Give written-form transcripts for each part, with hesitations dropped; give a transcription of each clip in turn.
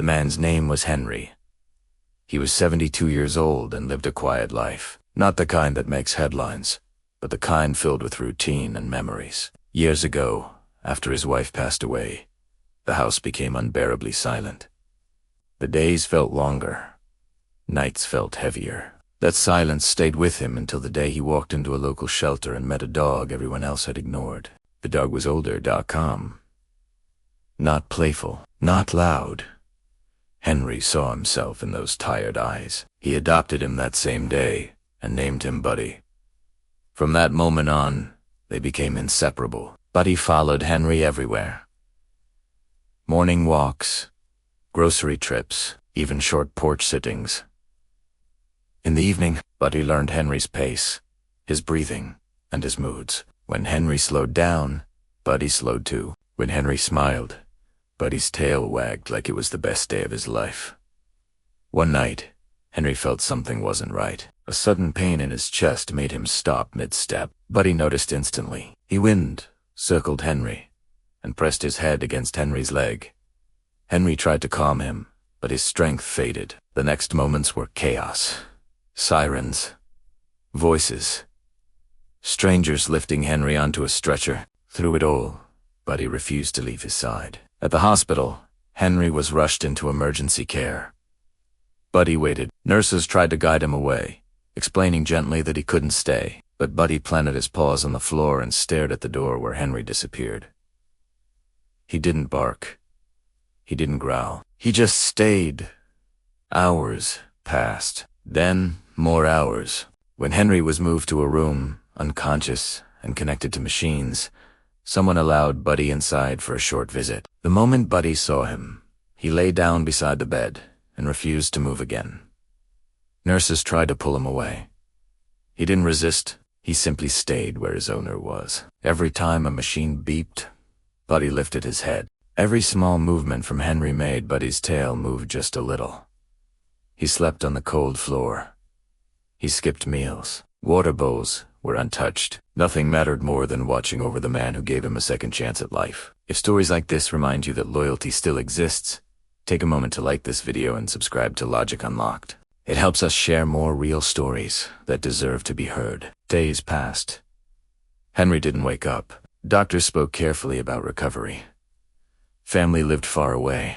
man's name was Henry. He was 72 years old and lived a quiet life. Not the kind that makes headlines, but the kind filled with routine and memories. Years ago, after his wife passed away, the house became unbearably silent. The days felt longer. Nights felt heavier. That silence stayed with him until the day he walked into a local shelter and met a dog everyone else had ignored. The dog was older, calm. Not playful, not loud. Henry saw himself in those tired eyes. He adopted him that same day and named him Buddy. From that moment on, they became inseparable. Buddy followed Henry everywhere. Morning walks, grocery trips, even short porch sittings. In the evening, Buddy learned Henry's pace, his breathing, and his moods. When Henry slowed down, Buddy slowed too. When Henry smiled, Buddy's tail wagged like it was the best day of his life. One night, Henry felt something wasn't right. A sudden pain in his chest made him stop mid-step. Buddy noticed instantly. He winced, circled Henry, and pressed his head against Henry's leg. Henry tried to calm him, but his strength faded. The next moments were chaos. Sirens, voices, strangers lifting Henry onto a stretcher. Through it all, Buddy refused to leave his side. At the hospital, Henry was rushed into emergency care. Buddy waited. Nurses tried to guide him away, explaining gently that he couldn't stay, but Buddy planted his paws on the floor and stared at the door where Henry disappeared. He didn't bark. He didn't growl. He just stayed. Hours passed. Then, more hours. When Henry was moved to a room, unconscious and connected to machines, someone allowed Buddy inside for a short visit. The moment Buddy saw him, he lay down beside the bed and refused to move again. Nurses tried to pull him away. He didn't resist. He simply stayed where his owner was. Every time a machine beeped, Buddy lifted his head. Every small movement from Henry made Buddy's tail move just a little. He slept on the cold floor. He skipped meals. Water bowls were untouched. Nothing mattered more than watching over the man who gave him a second chance at life. If stories like this remind you that loyalty still exists, take a moment to like this video and subscribe to Logic Unlocked. It helps us share more real stories that deserve to be heard. Days passed. Henry didn't wake up. Doctors spoke carefully about recovery. Family lived far away,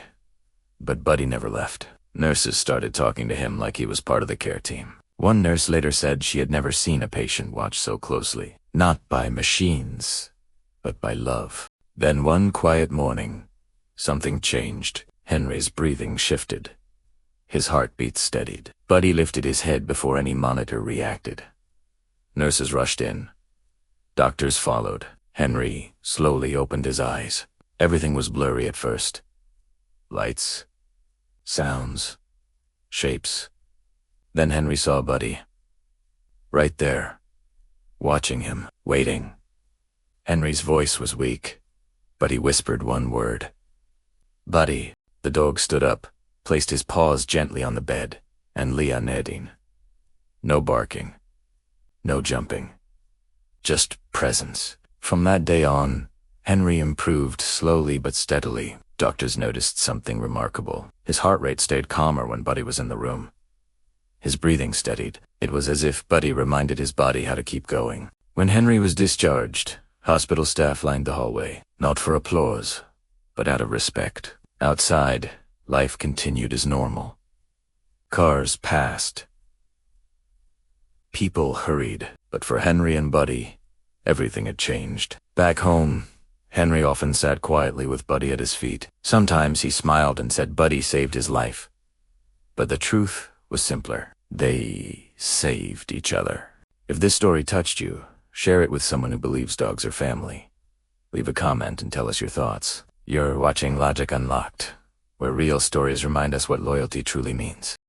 but Buddy never left. Nurses started talking to him like he was part of the care team. One nurse later said she had never seen a patient watched so closely, not by machines, but by love. Then one quiet morning, something changed. Henry's breathing shifted. His heartbeat steadied. Buddy lifted his head before any monitor reacted. Nurses rushed in. Doctors followed. Henry slowly opened his eyes. Everything was blurry at first. Lights, sounds, shapes. Then Henry saw Buddy. Right there, watching him, waiting. Henry's voice was weak, but he whispered one word. Buddy. The dog stood up, placed his paws gently on the bed, and lay unedding. No barking. No jumping. Just presence. From that day on, Henry improved slowly but steadily. Doctors noticed something remarkable. His heart rate stayed calmer when Buddy was in the room. His breathing steadied. It was as if Buddy reminded his body how to keep going. When Henry was discharged, hospital staff lined the hallway, not for applause, but out of respect. Outside, life continued as normal. Cars passed. People hurried, but for Henry and Buddy, everything had changed. Back home, Henry often sat quietly with Buddy at his feet. Sometimes he smiled and said Buddy saved his life. But the truth was simpler. They saved each other. If this story touched you, share it with someone who believes dogs are family. Leave a comment and tell us your thoughts. You're watching Logic Unlocked, where real stories remind us what loyalty truly means.